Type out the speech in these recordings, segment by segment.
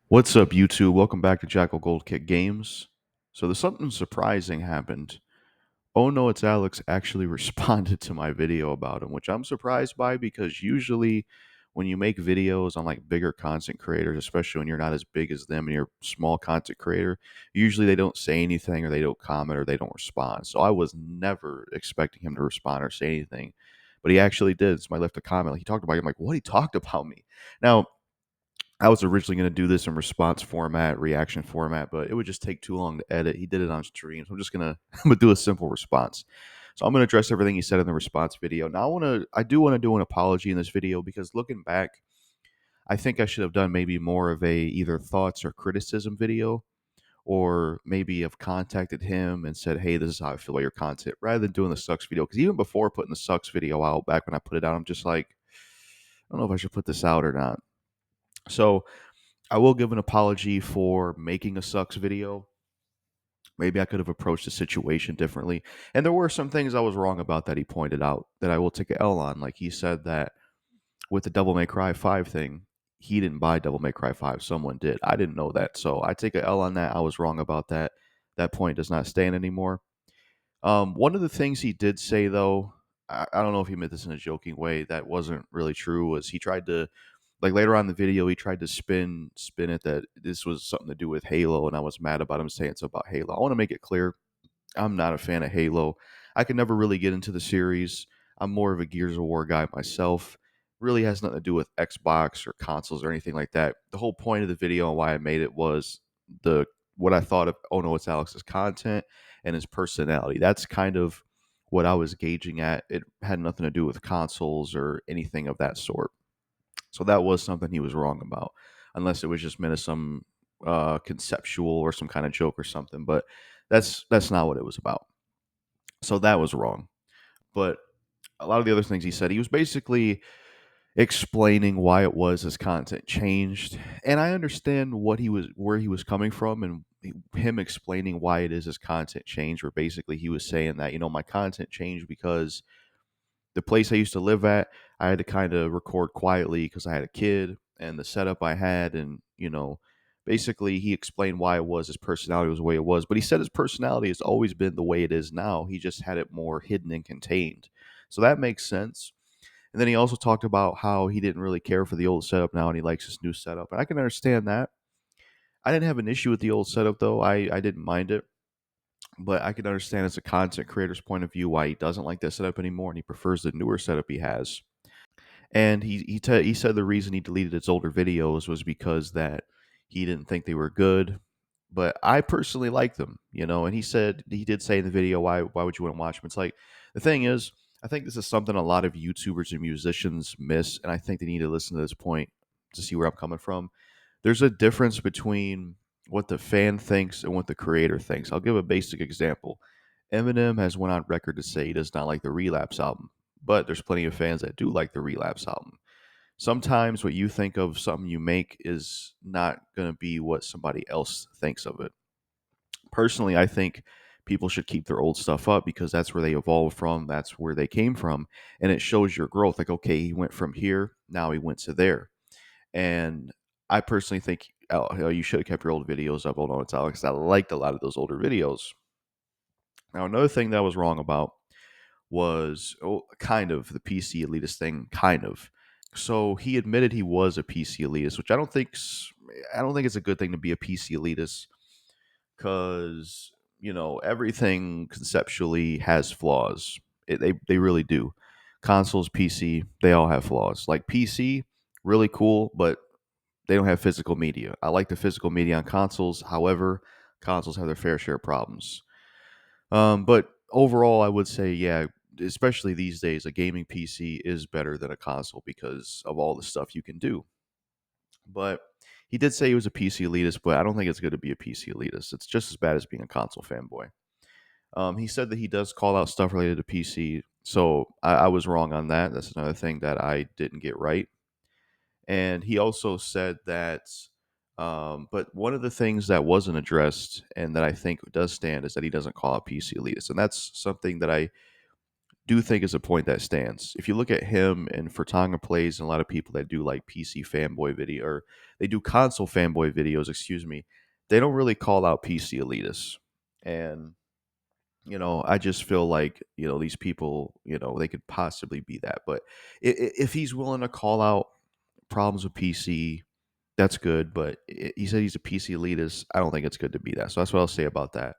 What's up, YouTube? Welcome back to Jackal Gold Kick Games. So there's something surprising happened. Oh no, it's Alex actually responded to my video about him, which I'm surprised by because usually when you make videos on like bigger content creators, especially when you're not as big as them and you're a small content creator, usually they don't say anything or they don't comment or they don't respond. So I was never expecting him to respond or say anything. But he actually did. So I left a comment. He talked about it. I'm like, what? He talked about me. Now, I was originally going to do this in response format, reaction format, but it would just take too long to edit. He did it on stream, so I'm just gonna I'm gonna do a simple response. So I'm gonna address everything he said in the response video. Now I do want to do an apology in this video because looking back, I think I should have done maybe more of a either thoughts or criticism video, or maybe have contacted him and said, "Hey, this is how I feel about your content," rather than doing the sucks video. Because even before putting the sucks video out, back when I put it out, I'm just like, I don't know if I should put this out or not. So I will give an apology for making a sucks video. Maybe I could have approached the situation differently. And there were some things I was wrong about that he pointed out that I will take a L on. Like he said that with the Devil May Cry 5 thing, he didn't buy Devil May Cry 5. Someone did. I didn't know that. So I take a L on that. I was wrong about that. That point does not stand anymore. One of the things he did say, though, I don't know if he meant this in a joking way, that wasn't really true, was he tried to like later on in the video, he tried to spin it that this was something to do with Halo, and I was mad about him saying it's about Halo. I want to make it clear, I'm not a fan of Halo. I could never really get into the series. I'm more of a Gears of War guy myself. Really has nothing to do with Xbox or consoles or anything like that. The whole point of the video and why I made it was the what I thought of Oh No It's Alex's content and his personality. That's kind of what I was gauging at. It had nothing to do with consoles or anything of that sort. So that was something he was wrong about, unless it was just meant as some conceptual or some kind of joke or something. But that's not what it was about. So that was wrong. But a lot of the other things he said, he was basically explaining why it was his content changed, and I understand what he was where he was coming from, and him explaining why it is his content changed. Where basically he was saying that my content changed because the place I used to live at, I had to kind of record quietly because I had a kid and the setup I had. And, basically he explained why it was his personality was the way it was. But he said his personality has always been the way it is now. He just had it more hidden and contained. So that makes sense. And then he also talked about how he didn't really care for the old setup now and he likes his new setup. And I can understand that. I didn't have an issue with the old setup though. I didn't mind it, but I can understand as a content creator's point of view why he doesn't like that setup anymore and he prefers the newer setup he has. And he said the reason he deleted his older videos was because that he didn't think they were good. But I personally like them, And he did say in the video, why would you want to watch them? It's like the thing is, I think this is something a lot of YouTubers and musicians miss, and I think they need to listen to this point to see where I'm coming from. There's a difference between what the fan thinks and what the creator thinks. I'll give a basic example. Eminem has went on record to say he does not like the Relapse album, but there's plenty of fans that do like the Relapse album. Sometimes what you think of something you make is not going to be what somebody else thinks of it. Personally, I think people should keep their old stuff up because that's where they evolved from, that's where they came from, and it shows your growth. Like, okay, he went from here, now he went to there. And I personally think you should have kept your old videos up. Hold on, it's Alex. I liked a lot of those older videos. Now, another thing that I was wrong about was kind of the PC elitist thing, kind of. So he admitted he was a PC elitist, which I don't think it's a good thing to be a PC elitist because everything conceptually has flaws. They really do. Consoles, PC, they all have flaws. Like PC, really cool, but they don't have physical media. I like the physical media on consoles. However, consoles have their fair share of problems. But overall, I would say, yeah, especially these days, a gaming PC is better than a console because of all the stuff you can do. But he did say he was a PC elitist, but I don't think it's good to be a PC elitist. It's just as bad as being a console fanboy. He said that he does call out stuff related to PC, so I was wrong on that. That's another thing that I didn't get right. And he also said that, but one of the things that wasn't addressed and that I think does stand is that he doesn't call out PC elitist, and that's something that I do think is a point that stands. If you look at him and Fertanga plays and a lot of people that do like PC fanboy video or they do console fanboy videos, excuse me, they don't really call out PC elitists. And I just feel like, these people, they could possibly be that. But if he's willing to call out problems with PC, that's good. But he said he's a PC elitist. I don't think it's good to be that. So that's what I'll say about that.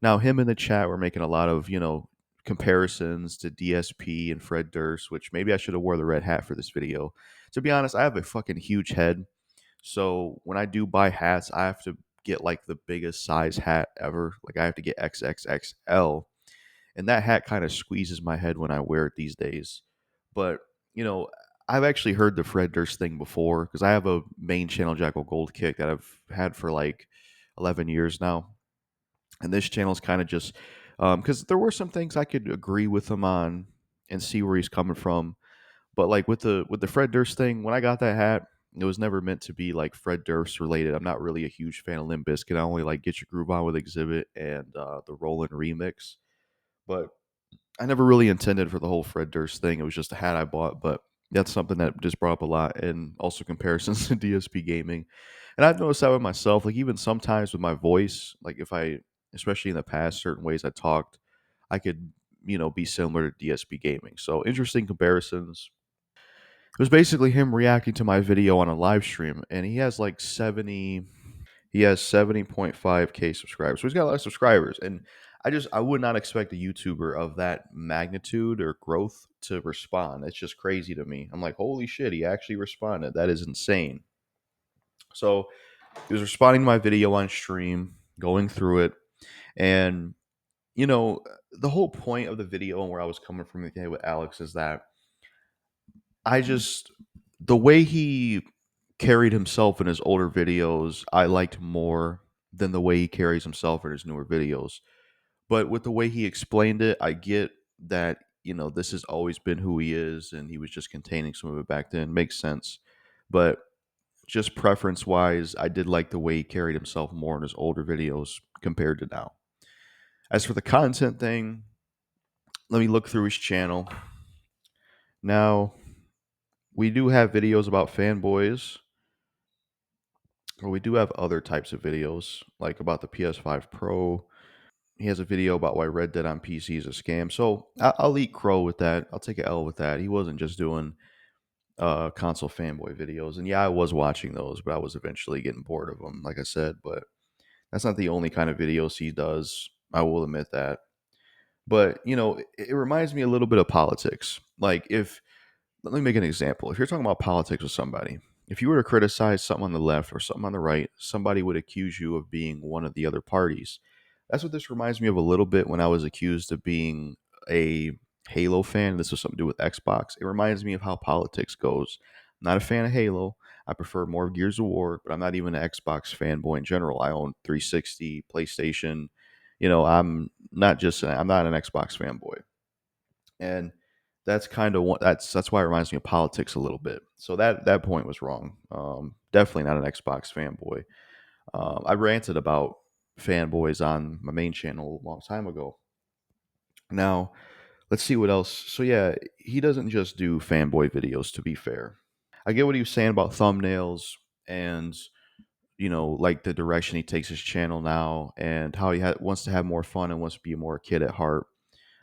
Now, him in the chat were making a lot of, comparisons to DSP and Fred Durst, which maybe I should have wore the red hat for this video. To be honest, I have a fucking huge head. So when I do buy hats, I have to get like the biggest size hat ever. Like I have to get XXXL. And that hat kind of squeezes my head when I wear it these days. But, you know, I've actually heard the Fred Durst thing before because I have a main channel Jackal Gold kick that I've had for like 11 years now. And this channel is kind of just because there were some things I could agree with him on and see where he's coming from. But like with the Fred Durst thing, when I got that hat, it was never meant to be like Fred Durst related. I'm not really a huge fan of Limp Bizkit. I only like Get Your Groove On with Exhibit and the Rollin' remix. But I never really intended for the whole Fred Durst thing. It was just a hat I bought, but that's something that just brought up a lot, and also comparisons to DSP gaming. And I've noticed that with myself, like even sometimes with my voice, like if I, especially in the past, certain ways I talked, I could, be similar to DSP gaming. So interesting comparisons. It was basically him reacting to my video on a live stream, and he has like 70. He has 70.5K subscribers. So he's got a lot of subscribers. And I would not expect a YouTuber of that magnitude or growth to respond. It's just crazy to me. I'm like, holy shit, he actually responded. That is insane. So he was responding to my video on stream, going through it. And, the whole point of the video and where I was coming from today with Alex is that I just, the way he carried himself in his older videos, I liked more than the way he carries himself in his newer videos. But with the way he explained it, I get that, this has always been who he is and he was just containing some of it back then. Makes sense. But just preference wise, I did like the way he carried himself more in his older videos compared to now. As for the content thing, let me look through his channel. Now, we do have videos about fanboys, or we do have other types of videos, like about the PS5 Pro. He has a video about why Red Dead on PC is a scam. So I'll eat crow with that. I'll take an L with that. He wasn't just doing console fanboy videos. And yeah, I was watching those, but I was eventually getting bored of them, like I said. But that's not the only kind of videos he does. I will admit that. But, it reminds me a little bit of politics. Like if let me make an example. If you're talking about politics with somebody, if you were to criticize something on the left or something on the right, somebody would accuse you of being one of the other parties. That's what this reminds me of a little bit when I was accused of being a Halo fan. This was something to do with Xbox. It reminds me of how politics goes. I'm not a fan of Halo. I prefer more Gears of War, but I'm not even an Xbox fanboy in general. I own 360, PlayStation. I'm not an Xbox fanboy. And that's kind of what that's why it reminds me of politics a little bit. So that point was wrong. Definitely not an Xbox fanboy. I ranted about fanboys on my main channel a long time ago. Now let's see what else. So yeah, he doesn't just do fanboy videos. To be fair, I get what he was saying about thumbnails and like the direction he takes his channel now and how wants to have more fun and wants to be more kid at heart.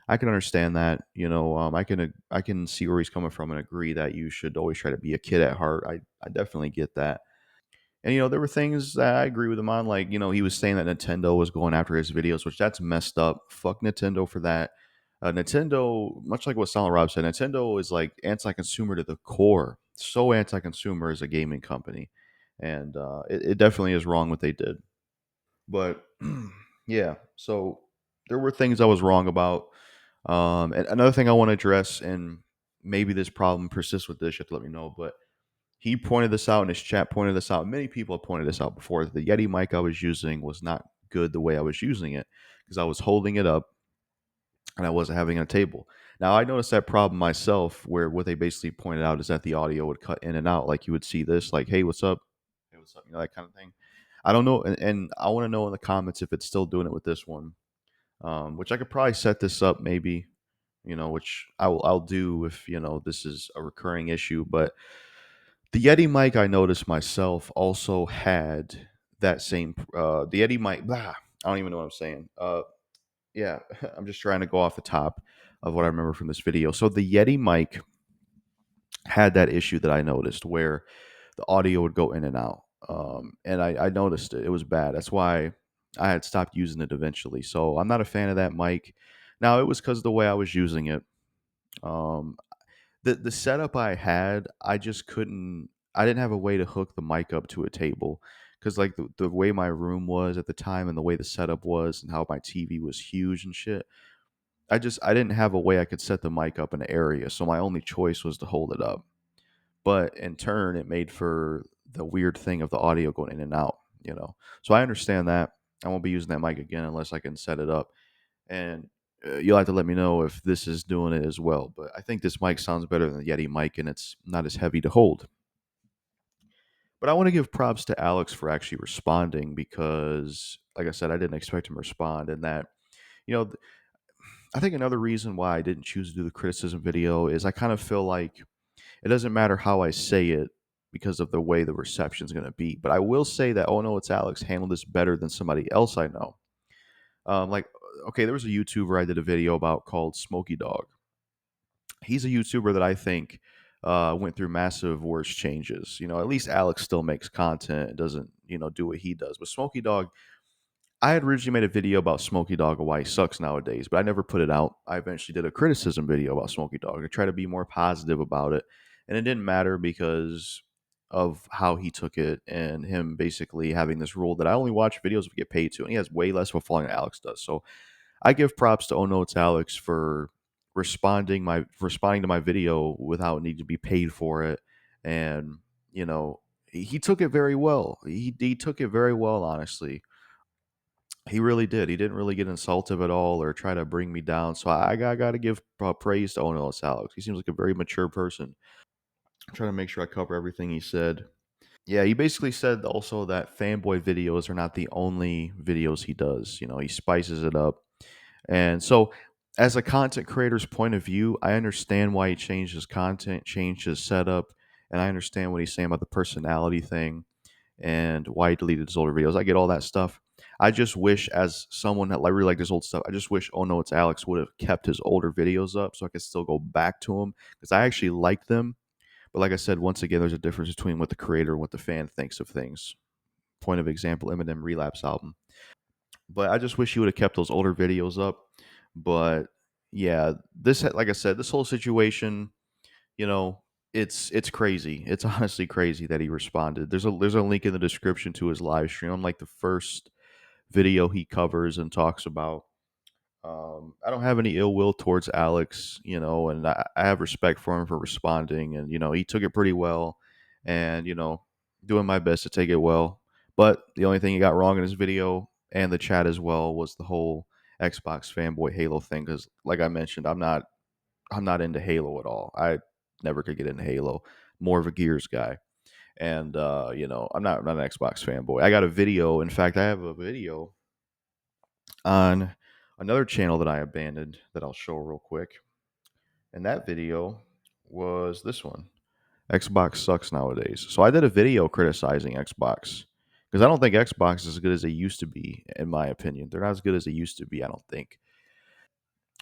I can understand that. I can see where he's coming from and agree that you should always try to be a kid at heart. I definitely get that. And there were things that I agree with him on, like he was saying that Nintendo was going after his videos, which that's messed up. Fuck Nintendo for that. Nintendo, much like what Silent Rob said, Nintendo is like anti-consumer to the core. So anti-consumer as a gaming company, and it definitely is wrong what they did. But yeah, so there were things I was wrong about. And another thing I want to address, and maybe this problem persists with this, you have to let me know, but he pointed this out in his chat, pointed this out. Many people have pointed this out before. The Yeti mic I was using was not good the way I was using it because I was holding it up and I wasn't having it on a table. Now, I noticed that problem myself where what they basically pointed out is that the audio would cut in and out. Like you would see this, like, hey, what's up? Hey, what's up? That kind of thing. I don't know. And I want to know in the comments if it's still doing it with this one, which I could probably set this up maybe. which I'll do if this is a recurring issue. But the Yeti mic, I noticed myself, also had that same the Yeti mic. Blah, I don't even know what I'm saying. Yeah, I'm just trying to go off the top of what I remember from this video. So the Yeti mic had that issue that I noticed where the audio would go in and out. And I noticed it. It was bad. That's why I had stopped using it eventually. So I'm not a fan of that mic. Now, it was because of the way I was using it. Um, the setup I had, I just couldn't. I didn't have a way to hook the mic up to a table because, like, the way my room was at the time and the way the setup was and how my TV was huge and shit. I didn't have a way I could set the mic up in an area, so my only choice was to hold it up. But in turn, it made for the weird thing of the audio going in and out. So I understand that. I won't be using that mic again unless I can set it up. And you'll have to let me know if this is doing it as well. But I think this mic sounds better than the Yeti mic, and it's not as heavy to hold. But I want to give props to Alex for actually responding because, like I said, I didn't expect him to respond. And that, you know, th- I think another reason why I didn't choose to do the criticism video is I kind of feel like it doesn't matter how I say it because of the way the reception is going to be. But I will say that Oh No It's Alex handled this better than somebody else I know. Like, okay, there was a YouTuber I did a video about called Smoky Dog. He's a YouTuber that I think went through massive worse changes. At least Alex still makes content and doesn't do what he does. But Smoky Dog, I had originally made a video about Smoky Dog and why he sucks nowadays, but I never put it out. I eventually did a criticism video about Smoky Dog to try to be more positive about it. And it didn't matter because of how he took it and him basically having this rule that I only watch videos if I get paid to. And he has way less of a following than Alex does. So I give props to Oh No It's Alex for responding to my video without needing to be paid for it. And, you know, he took it very well. He took it very well, honestly. He really did. He didn't really get insultive at all or try to bring me down. So I got to give praise to Ono Alex. He seems like a very mature person. I'm trying to make sure I cover everything he said. Yeah, he basically said also that fanboy videos are not the only videos he does. He spices it up. And so, as a content creator's point of view, I understand why he changed his content, changed his setup, and I understand what he's saying about the personality thing and why he deleted his older videos. I get all that stuff. I just wish, as someone that really liked his old stuff, I just wish Oh No It's Alex would have kept his older videos up so I could still go back to them because I actually liked them. But like I said, once again, there's a difference between what the creator and what the fan thinks of things. Point of example, Eminem Relapse album. But I just wish he would have kept those older videos up. But yeah, like I said, this whole situation, you know, it's crazy. It's honestly crazy that he responded. There's a link in the description to his live stream. I'm like the first video he covers and talks about. I don't have any ill will towards Alex, and I have respect for him for responding, and he took it pretty well, and doing my best to take it well. But the only thing he got wrong in his video and the chat as well was the whole Xbox fanboy Halo thing. Because, like I mentioned, I'm not into Halo at all. I never could get into Halo. More of a Gears guy, and I'm not an Xbox fanboy. I got a video. In fact, I have a video on another channel that I abandoned that I'll show real quick. And that video was this one. Xbox sucks nowadays. So I did a video criticizing Xbox because I don't think Xbox is as good as they used to be, in my opinion. They're not as good as they used to be, I don't think.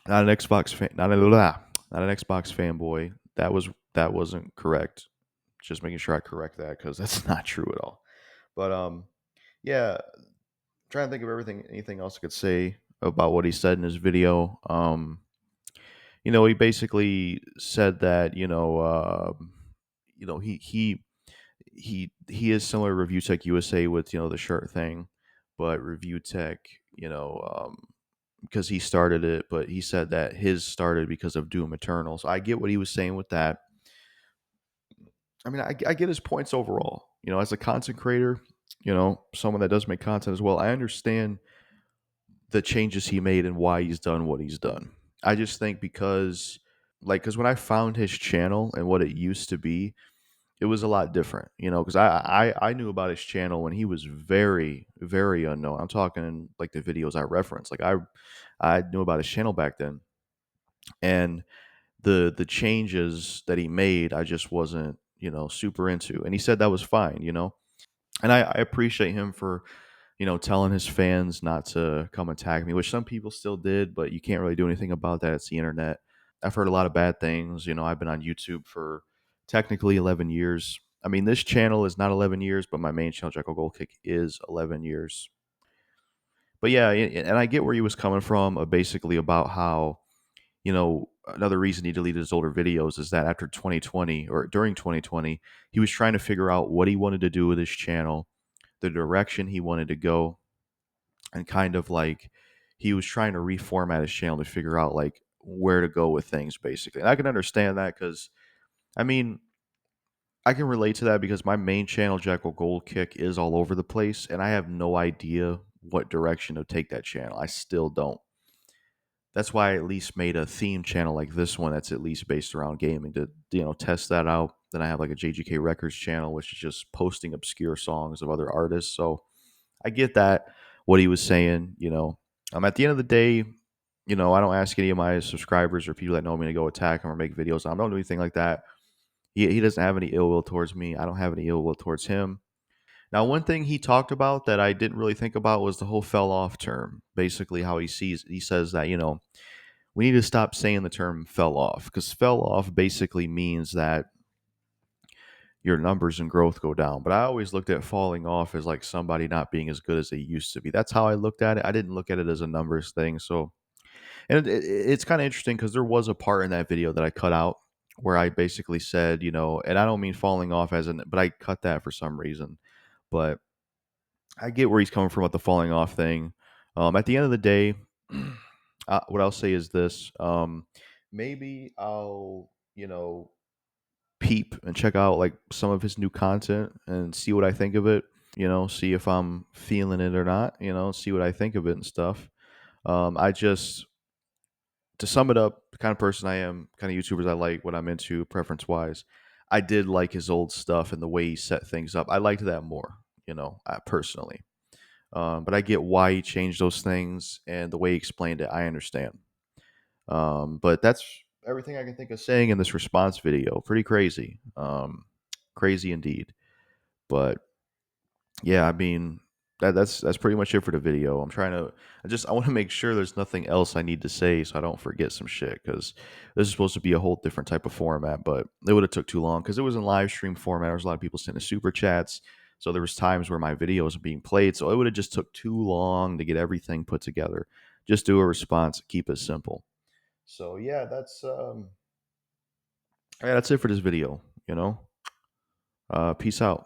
Not an Xbox fan, not an Xbox fanboy. That wasn't correct. Just making sure I correct that because that's not true at all. But yeah, trying to think of anything else I could say about what he said in his video. He basically said that he is similar to Review Tech USA with the shirt thing, but Review Tech, because he started it, but he said that his started because of Doom Eternal. So I get what he was saying with that. I mean, I get his points overall. As a content creator, someone that does make content as well, I understand the changes he made and why he's done what he's done. I just think because when I found his channel and what it used to be, it was a lot different, because I knew about his channel when he was very, very unknown. I'm talking like the videos I referenced. Like I knew about his channel back then. and the changes that he made, I just wasn't, super into. And he said that was fine, And I appreciate him for, telling his fans not to come attack me, which some people still did, but you can't really do anything about that. It's the internet. I've heard a lot of bad things. I've been on YouTube for technically 11 years. I mean, this channel is not 11 years, but my main channel, Jekyll Gold Kick, is 11 years. But yeah, and I get where he was coming from, basically about how, another reason he deleted his older videos is that after 2020 or during 2020, he was trying to figure out what he wanted to do with his channel, the direction he wanted to go, and kind of like he was trying to reformat his channel to figure out like where to go with things basically. And I can understand that because I mean, I can relate to that because my main channel, Jekyll Gold Kick, is all over the place, and I have no idea what direction to take that channel. I still don't. That's why I at least made a theme channel like this one that's at least based around gaming to test that out. Then I have like a JGK Records channel, which is just posting obscure songs of other artists. So I get that what he was saying. At the end of the day, I don't ask any of my subscribers or people that know me to go attack him or make videos. I don't do anything like that. He doesn't have any ill will towards me. I don't have any ill will towards him. Now, one thing he talked about that I didn't really think about was the whole fell off term. Basically, how he says that, we need to stop saying the term fell off because fell off basically means that your numbers and growth go down. But I always looked at falling off as like somebody not being as good as they used to be. That's how I looked at it. I didn't look at it as a numbers thing. So, and it's kind of interesting because there was a part in that video that I cut out where I basically said, and I don't mean falling off as in, but I cut that for some reason. But I get where he's coming from with the falling off thing. At the end of the day, what I'll say is this: maybe I'll, peep and check out like some of his new content and see what I think of it. See if I'm feeling it or not. See what I think of it and stuff. I just to sum it up, the kind of person I am, kind of YouTubers I like, what I'm into, preference wise. I did like his old stuff and the way he set things up. I liked that more, personally. But I get why he changed those things and the way he explained it. I understand. But that's everything I can think of saying in this response video. Pretty crazy. Crazy indeed. But yeah, I mean that's pretty much it for the video. I want to make sure there's nothing else I need to say so I don't forget some shit because this is supposed to be a whole different type of format, but it would have took too long because it was in live stream format. There was a lot of people sending super chats, so there was times where my videos were being played, so it would have just took too long to get everything put together. Just do a response, keep it simple. So yeah, that's it for this video. Peace out.